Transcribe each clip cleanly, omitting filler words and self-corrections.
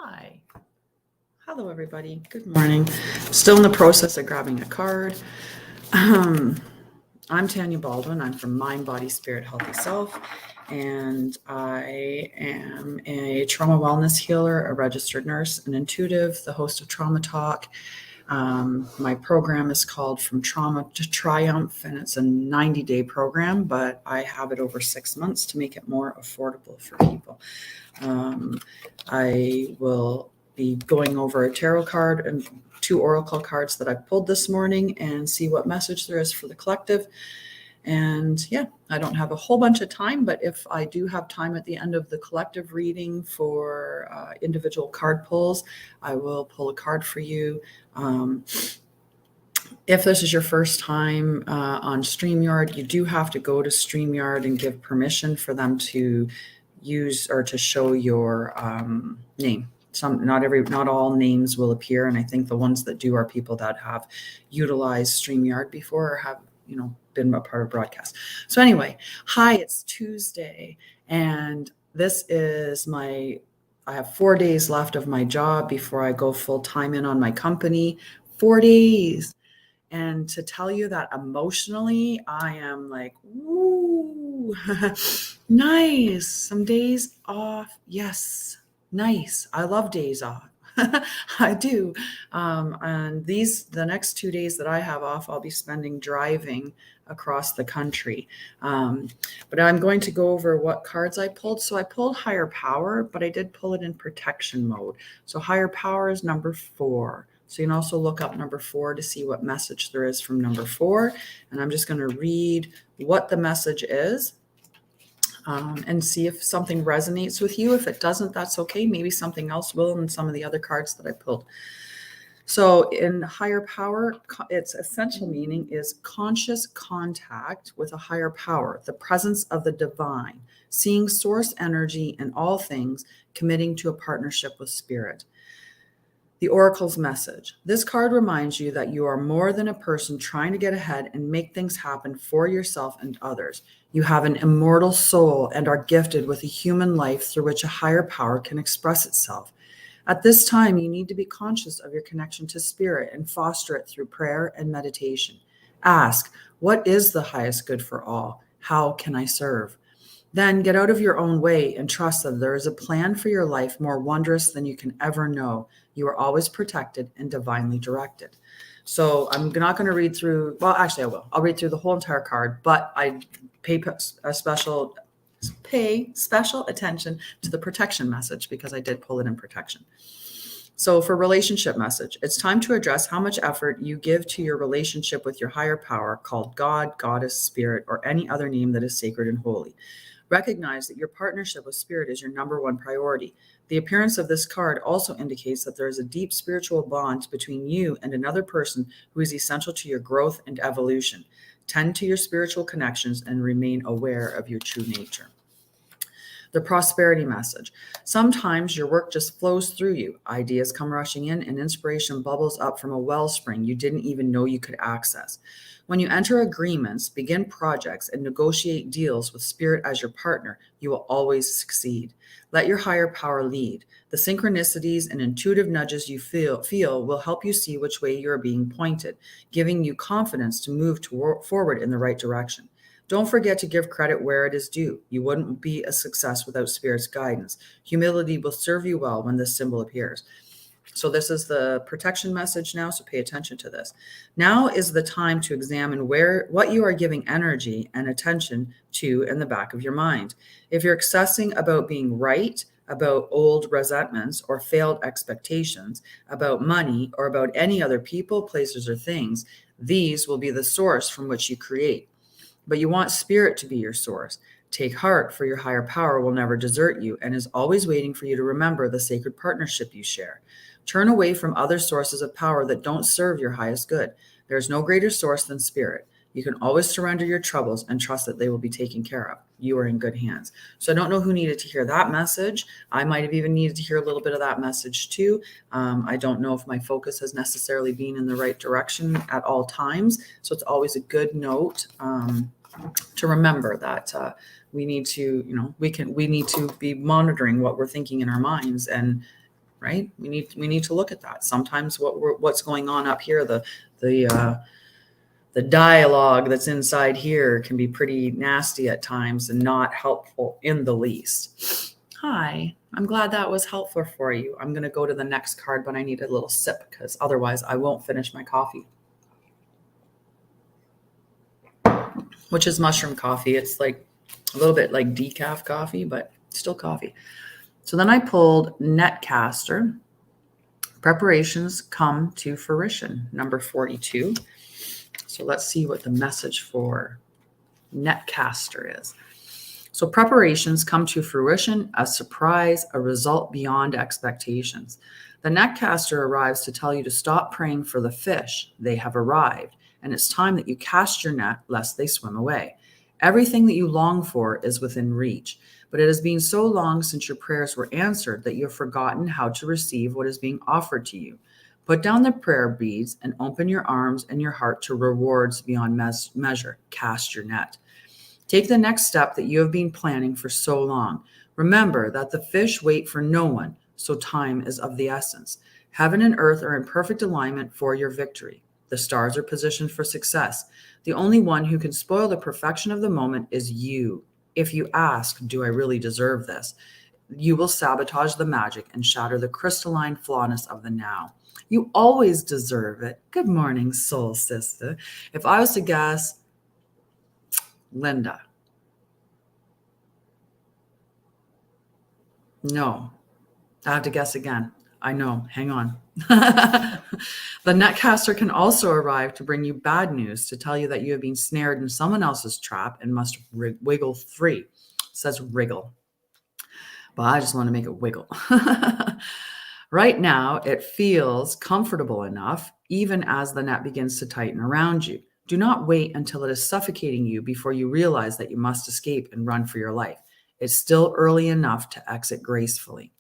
Hi. Hello, everybody. Good morning. Still in the process of grabbing a card. I'm Tanya Baldwin. I'm from Mind, Body, Spirit, Healthy Self, and I am a trauma wellness healer, a registered nurse, an intuitive, the host of Trauma Talk. My program is called From Trauma to Triumph, and it's a 90-day program, but I have it over 6 months to make it more affordable for people. I will be going over a tarot card and 2 oracle cards that I pulled this morning and see what message there is for the collective. And yeah, I don't have a whole bunch of time, but if I do have time at the end of the collective reading for individual card pulls, I will pull a card for you. If this is your first time on StreamYard, you do have to go to StreamYard and give permission for them to use or to show your name. Not all names will appear, and I think the ones that do are people that have utilized StreamYard before or have been a part of broadcast. So anyway, hi, it's Tuesday, and this is I have 4 days left of my job before I go full time in on my company. 4 days. And to tell you that emotionally, I am like, woo, nice. Some days off. Yes, nice. I love days off. I do. And the next 2 days that I have off, I'll be spending driving across the country. But I'm going to go over what cards I pulled. So I pulled Higher Power, but I did pull it in protection mode. So Higher Power is number 4. So you can also look up number 4 to see what message there is from number 4. And I'm just going to read what the message is and see if something resonates with you. If it doesn't, that's okay. Maybe something else will in some of the other cards that I pulled. So in Higher Power, its essential meaning is conscious contact with a higher power, the presence of the divine, seeing source energy in all things, committing to a partnership with spirit. The Oracle's message. This card reminds you that you are more than a person trying to get ahead and make things happen for yourself and others. You have an immortal soul and are gifted with a human life through which a higher power can express itself. At this time, you need to be conscious of your connection to spirit and foster it through prayer and meditation. Ask, what is the highest good for all? How can I serve? Then get out of your own way and trust that there is a plan for your life more wondrous than you can ever know. You are always protected and divinely directed. So I'm not going to read through, well, actually I will. I'll read through the whole entire card, but I pay special attention to the protection message because I did pull it in protection. So for relationship message, it's time to address how much effort you give to your relationship with your higher power called God, Goddess, Spirit, or any other name that is sacred and holy. Recognize that your partnership with spirit is your number one priority. The appearance of this card also indicates that there is a deep spiritual bond between you and another person who is essential to your growth and evolution. Tend to your spiritual connections and remain aware of your true nature. The prosperity message. Sometimes your work just flows through you. Ideas come rushing in and inspiration bubbles up from a wellspring you didn't even know you could access. When you enter agreements, begin projects, and negotiate deals with spirit as your partner, you will always succeed. Let your higher power lead. The synchronicities and intuitive nudges you feel will help you see which way you are being pointed, giving you confidence to move forward in the right direction. Don't forget to give credit where it is due. You wouldn't be a success without Spirit's guidance. Humility will serve you well when this symbol appears. So this is the protection message now, so pay attention to this. Now is the time to examine what you are giving energy and attention to in the back of your mind. If you're obsessing about being right, about old resentments or failed expectations, about money, or about any other people, places, or things, these will be the source from which you create. But you want spirit to be your source. Take heart, for your higher power will never desert you and is always waiting for you to remember the sacred partnership you share. Turn away from other sources of power that don't serve your highest good. There is no greater source than spirit. You can always surrender your troubles and trust that they will be taken care of. You are in good hands. So I don't know who needed to hear that message. I might have even needed to hear a little bit of that message too. I don't know if my focus has necessarily been in the right direction at all times. So it's always a good note to remember that we need to, we need to be monitoring what we're thinking in our minds and right? We need to look at that. Sometimes what's going on up here, the dialogue that's inside here can be pretty nasty at times and not helpful in the least. Hi, I'm glad that was helpful for you. I'm going to go to the next card, but I need a little sip because otherwise I won't finish my coffee, which is mushroom coffee. It's like a little bit like decaf coffee, but still coffee. So then I pulled Netcaster. Preparations come to fruition, number 42. So let's see what the message for Netcaster is. So preparations come to fruition, a surprise, a result beyond expectations. The Netcaster arrives to tell you to stop praying for the fish. They have arrived, and it's time that you cast your net lest they swim away. Everything that you long for is within reach, but it has been so long since your prayers were answered that you have forgotten how to receive what is being offered to you. Put down the prayer beads and open your arms and your heart to rewards beyond measure. Cast your net. Take the next step that you have been planning for so long. Remember that the fish wait for no one, so time is of the essence. Heaven and earth are in perfect alignment for your victory. The stars are positioned for success. The only one who can spoil the perfection of the moment is you. If you ask, do I really deserve this? You will sabotage the magic and shatter the crystalline flawness of the now. You always deserve it. Good morning, soul sister. If I was to guess, Linda. No, I have to guess again. I know. Hang on. The Netcaster can also arrive to bring you bad news, to tell you that you have been snared in someone else's trap and must wiggle free. It says wriggle, but I just want to make it wiggle. Right now, it feels comfortable enough, even as the net begins to tighten around you. Do not wait until it is suffocating you before you realize that you must escape and run for your life. It's still early enough to exit gracefully.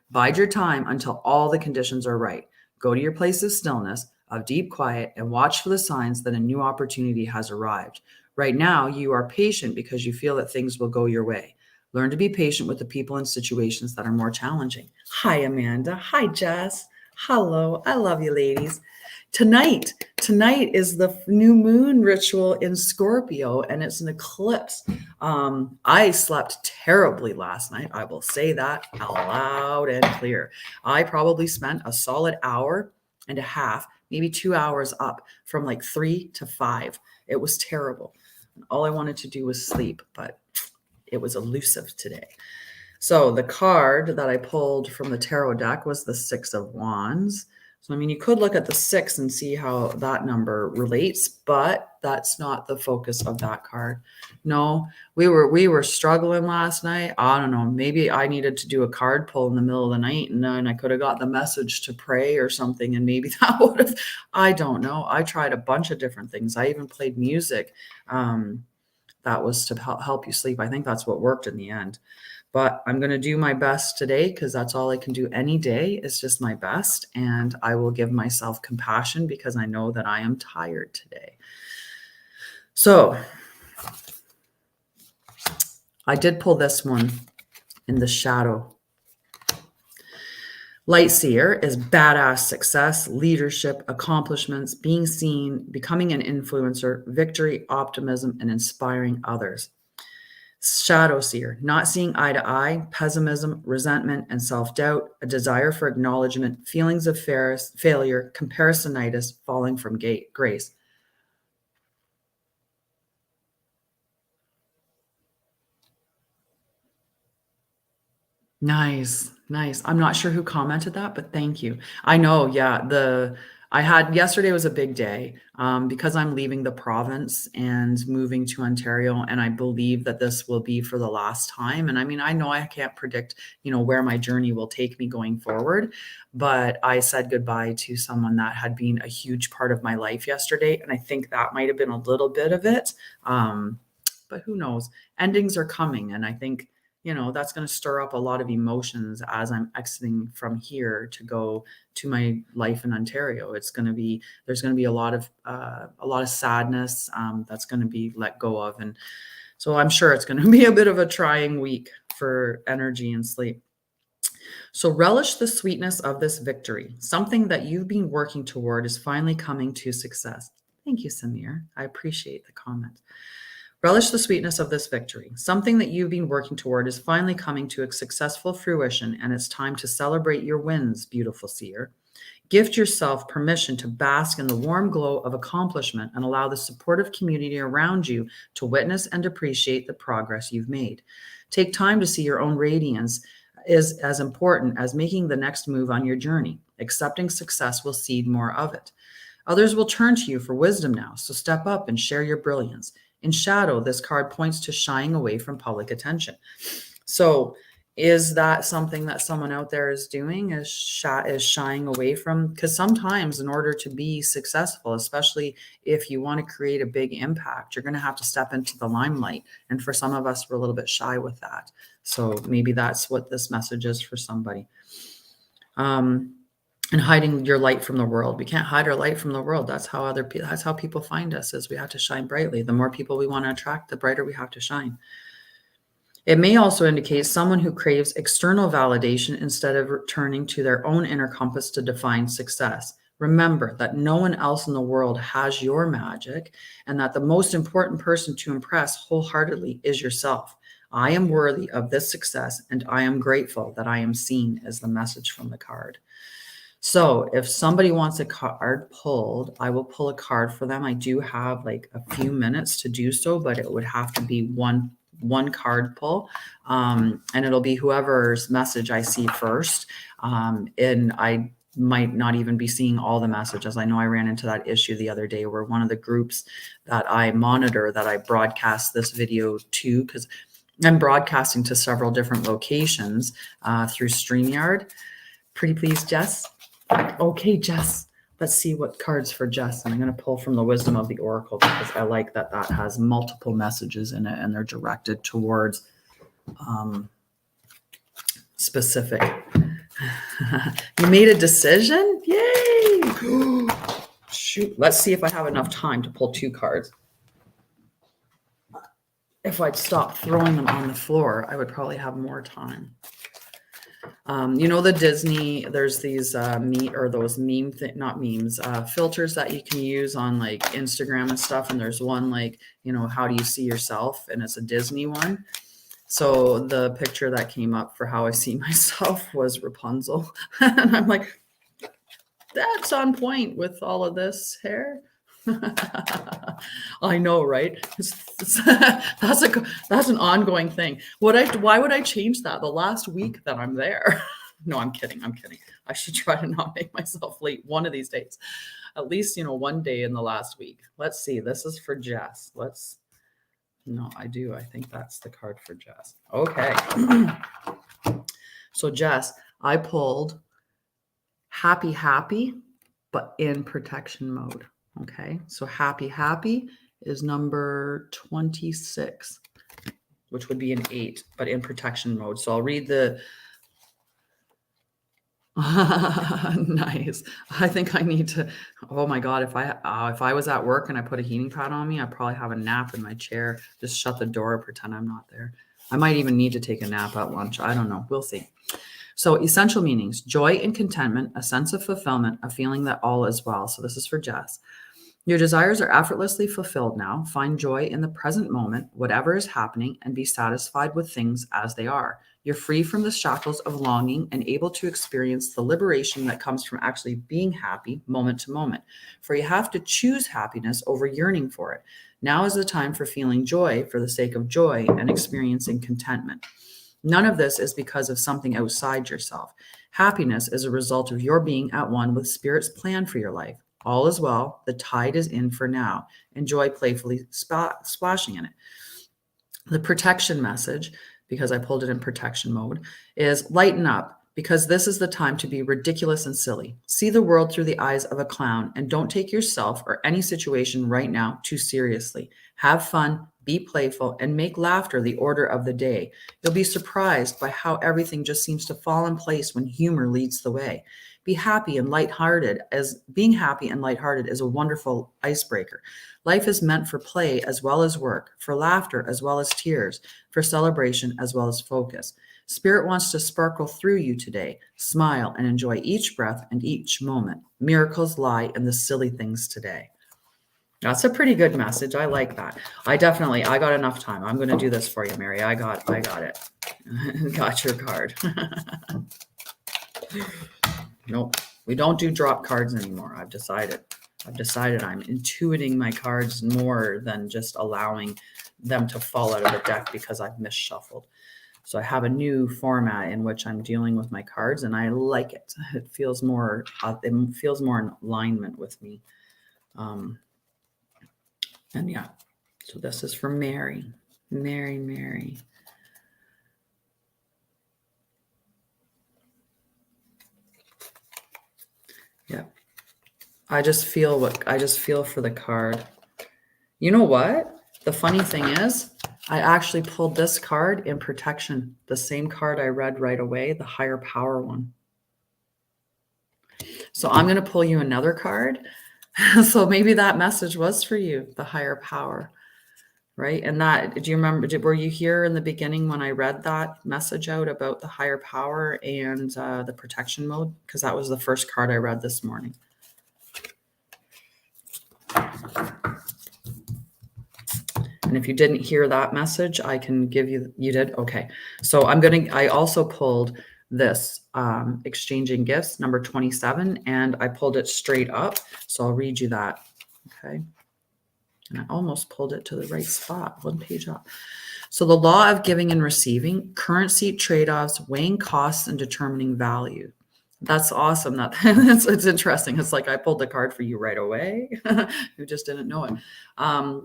Bide your time until all the conditions are right. Go to your place of stillness, of deep quiet, and watch for the signs that a new opportunity has arrived. Right now, you are patient because you feel that things will go your way. Learn to be patient with the people and situations that are more challenging. Hi, Amanda. Hi, Jess. Hello. I love you, ladies. Tonight is the new moon ritual in Scorpio, and it's an eclipse. I slept terribly last night. I will say that out loud and clear. I probably spent a solid hour and a half, maybe 2 hours up from like 3 to 5. It was terrible. All I wanted to do was sleep, but it was elusive today. So the card that I pulled from the tarot deck was the Six of Wands. So, I mean, you could look at the 6 and see how that number relates, but that's not the focus of that card. No, we were struggling last night. I don't know. Maybe I needed to do a card pull in the middle of the night, and then I could have got the message to pray or something, and maybe that would have, I don't know. I tried a bunch of different things. I even played music that was to help you sleep. I think that's what worked in the end. But I'm going to do my best today because that's all I can do any day is just my best. And I will give myself compassion because I know that I am tired today. So I did pull this one in the shadow. Light Seer is badass success, leadership, accomplishments, being seen, becoming an influencer, victory, optimism, and inspiring others. Shadow Seer, not seeing eye to eye, pessimism, resentment, and self-doubt, a desire for acknowledgement, feelings of failure, comparisonitis, falling from grace. Nice. I'm not sure who commented that, but thank you. I know, yeah, I had yesterday was a big day because I'm leaving the province and moving to Ontario, and I believe that this will be for the last time. And I mean, I know I can't predict, where my journey will take me going forward, but I said goodbye to someone that had been a huge part of my life yesterday, and I think that might have been a little bit of it. But who knows? Endings are coming, and I think that's going to stir up a lot of emotions as I'm exiting from here to go to my life in Ontario. There's going to be a lot of sadness that's going to be let go of. And so I'm sure it's going to be a bit of a trying week for energy and sleep. So relish the sweetness of this victory. Something that you've been working toward is finally coming to success. Thank you, Samir. I appreciate the comment. Relish the sweetness of this victory. Something that you've been working toward is finally coming to a successful fruition, and it's time to celebrate your wins, beautiful seer. Gift yourself permission to bask in the warm glow of accomplishment and allow the supportive community around you to witness and appreciate the progress you've made. Take time to see your own radiance is as important as making the next move on your journey. Accepting success will seed more of it. Others will turn to you for wisdom now, so step up and share your brilliance. In shadow, this card points to shying away from public attention. So, is that something that someone out there is doing? Is shying away from? Because sometimes, in order to be successful, especially if you want to create a big impact, you're going to have to step into the limelight. And for some of us, we're a little bit shy with that. So maybe that's what this message is for somebody. And hiding your light from the world. We can't hide our light from the world. That's how people find us, is we have to shine brightly. The more people we want to attract, the brighter we have to shine. It may also indicate someone who craves external validation instead of returning to their own inner compass to define success. Remember that no one else in the world has your magic, and that the most important person to impress wholeheartedly is yourself. I am worthy of this success, and I am grateful that I am seen, as the message from the card. So if somebody wants a card pulled, I will pull a card for them. I do have like a few minutes to do so, but it would have to be one card pull. And it'll be whoever's message I see first. And I might not even be seeing all the messages. I know I ran into that issue the other day where one of the groups that I monitor, that I broadcast this video to, because I'm broadcasting to several different locations through StreamYard. Pretty please, Jess. Okay, Jess, let's see what cards for Jess. And I'm going to pull from the Wisdom of the Oracle, because I like that has multiple messages in it and they're directed towards specific. You made a decision? Yay! Shoot, let's see if I have enough time to pull 2 cards. If I'd stop throwing them on the floor, I would probably have more time. You know, the Disney, there's these those meme not memes, filters that you can use on like Instagram and stuff. And there's one like, you know, how do you see yourself? And it's a Disney one. So the picture that came up for how I see myself was Rapunzel. And I'm like, that's on point with all of this hair. I know, right? That's an ongoing thing. Why would I change that the last week that I'm there? No, I'm kidding. I should try to not make myself late one of these days. At least, one day in the last week. Let's see. This is for Jess. No, I do. I think that's the card for Jess. Okay. So Jess, I pulled happy, but in protection mode. Okay, so happy is number 26, which would be an 8, but in protection mode. So I'll read the nice. I think I need to, oh my God, if I was at work and I put a heating pad on me, I'd probably have a nap in my chair, just shut the door, pretend I'm not there. I might even need to take a nap at lunch. I don't know. We'll see. So essential meanings: joy and contentment, a sense of fulfillment, a feeling that all is well. So this is for Jess. Your desires are effortlessly fulfilled now. Find joy in the present moment, whatever is happening, and be satisfied with things as they are. You're free from the shackles of longing and able to experience the liberation that comes from actually being happy moment to moment. For you have to choose happiness over yearning for it. Now is the time for feeling joy for the sake of joy and experiencing contentment. None of this is because of something outside yourself. Happiness is a result of your being at one with Spirit's plan for your life. All is well. The tide is in for now. Enjoy playfully splashing in it. The protection message, because I pulled it in protection mode, is lighten up, because this is the time to be ridiculous and silly. See the world through the eyes of a clown, and don't take yourself or any situation right now too seriously. Have fun, be playful, and make laughter the order of the day. You'll be surprised by how everything just seems to fall in place when humor leads the way. Being happy and lighthearted is a wonderful icebreaker. Life is meant for play as well as work, for laughter as well as tears, for celebration as well as focus. Spirit wants to sparkle through you today. Smile and enjoy each breath and each moment. Miracles lie in the silly things today. That's a pretty good message. I like that. I got enough time. I'm going to do this for you, Mary. I got it. Got your card. Nope. We don't do drop cards anymore. I've decided I'm intuiting my cards more than just allowing them to fall out of the deck because I've misshuffled. So I have a new format in which I'm dealing with my cards, and I like it. It feels more in alignment with me. And yeah, so this is for Mary. Mary. Yeah. I just feel for the card. You know what? The funny thing is, I actually pulled this card in protection, the same card I read right away, the higher power one. So I'm going to pull you another card. So maybe that message was for you, the higher power, right? And that, do you remember, were you here in the beginning when I read that message out about the higher power and the protection mode? Because that was the first card I read this morning. And if you didn't hear that message, I can give you, you did? Okay. So I also pulled this exchanging gifts, number 27, and I pulled it straight up. So I'll read you that. Okay. And I almost pulled it to the right spot, one page up. So the law of giving and receiving, currency trade-offs, weighing costs and determining value. That's awesome. It's interesting. It's like I pulled the card for you right away. You just didn't know it.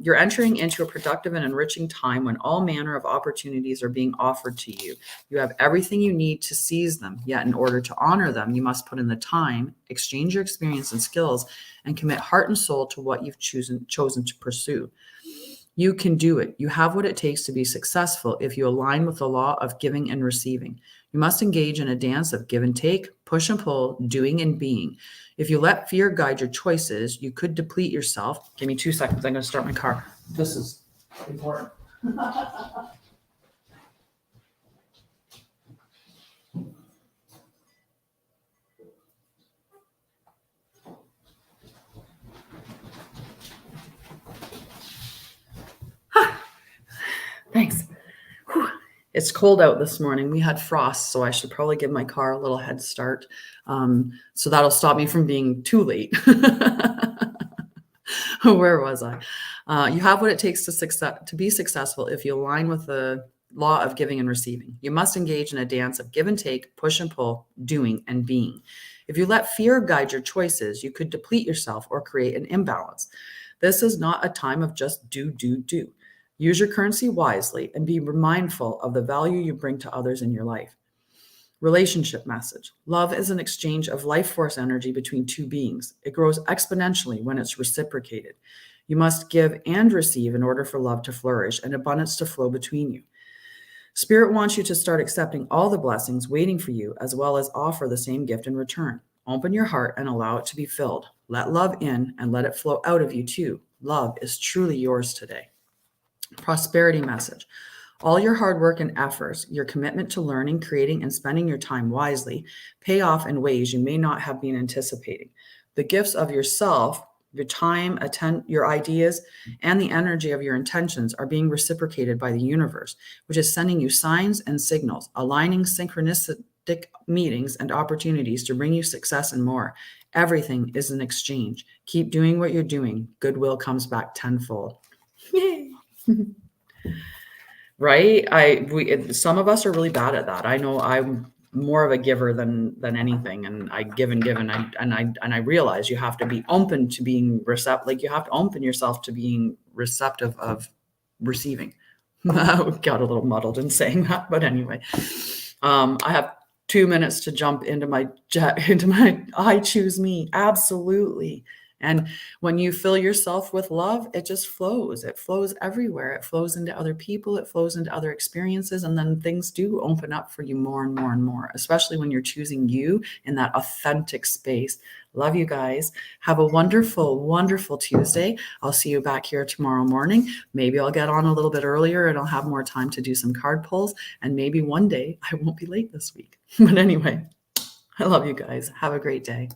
You're entering into a productive and enriching time when all manner of opportunities are being offered to you. You have everything you need to seize them. Yet in order to honor them, you must put in the time, exchange your experience and skills, and commit heart and soul to what you've chosen to pursue. You can do it. You have what it takes to be successful if you align with the law of giving and receiving. You must engage in a dance of give and take, push and pull, doing and being. If you let fear guide your choices, you could deplete yourself. Give me 2 seconds. I'm going to start my car. This is important. Thanks. Whew. It's cold out this morning. We had frost, so I should probably give my car a little head start. So that'll stop me from being too late. Where was I? You have what it takes to be successful if you align with the law of giving and receiving. You must engage in a dance of give and take, push and pull, doing and being. If you let fear guide your choices, you could deplete yourself or create an imbalance. This is not a time of just do. Use your currency wisely and be mindful of the value you bring to others in your life. Relationship message. Love is an exchange of life force energy between two beings. It grows exponentially when it's reciprocated. You must give and receive in order for love to flourish and abundance to flow between you. Spirit wants you to start accepting all the blessings waiting for you, as well as offer the same gift in return. Open your heart and allow it to be filled. Let love in and let it flow out of you too. Love is truly yours today. Prosperity message. All your hard work and efforts, your commitment to learning, creating, and spending your time wisely pay off in ways you may not have been anticipating. The gifts of yourself, your time, your ideas, and the energy of your intentions are being reciprocated by the universe, which is sending you signs and signals, aligning synchronistic meetings and opportunities to bring you success and more. Everything is an exchange. Keep doing what you're doing. Goodwill comes back tenfold. Yay! Right? Some of us are really bad at that. I know I'm more of a giver than anything, and I give and give, and I realize you have to be open to being receptive. Like you have to open yourself to being receptive of receiving. I got a little muddled in saying that, but anyway, I have 2 minutes to jump into my I choose me. Absolutely. And when you fill yourself with love, it just flows. It flows everywhere. It flows into other people. It flows into other experiences. And then things do open up for you more and more and more, especially when you're choosing you in that authentic space. Love you guys. Have a wonderful, wonderful Tuesday. I'll see you back here tomorrow morning. Maybe I'll get on a little bit earlier and I'll have more time to do some card pulls. And maybe one day I won't be late this week. But anyway, I love you guys. Have a great day.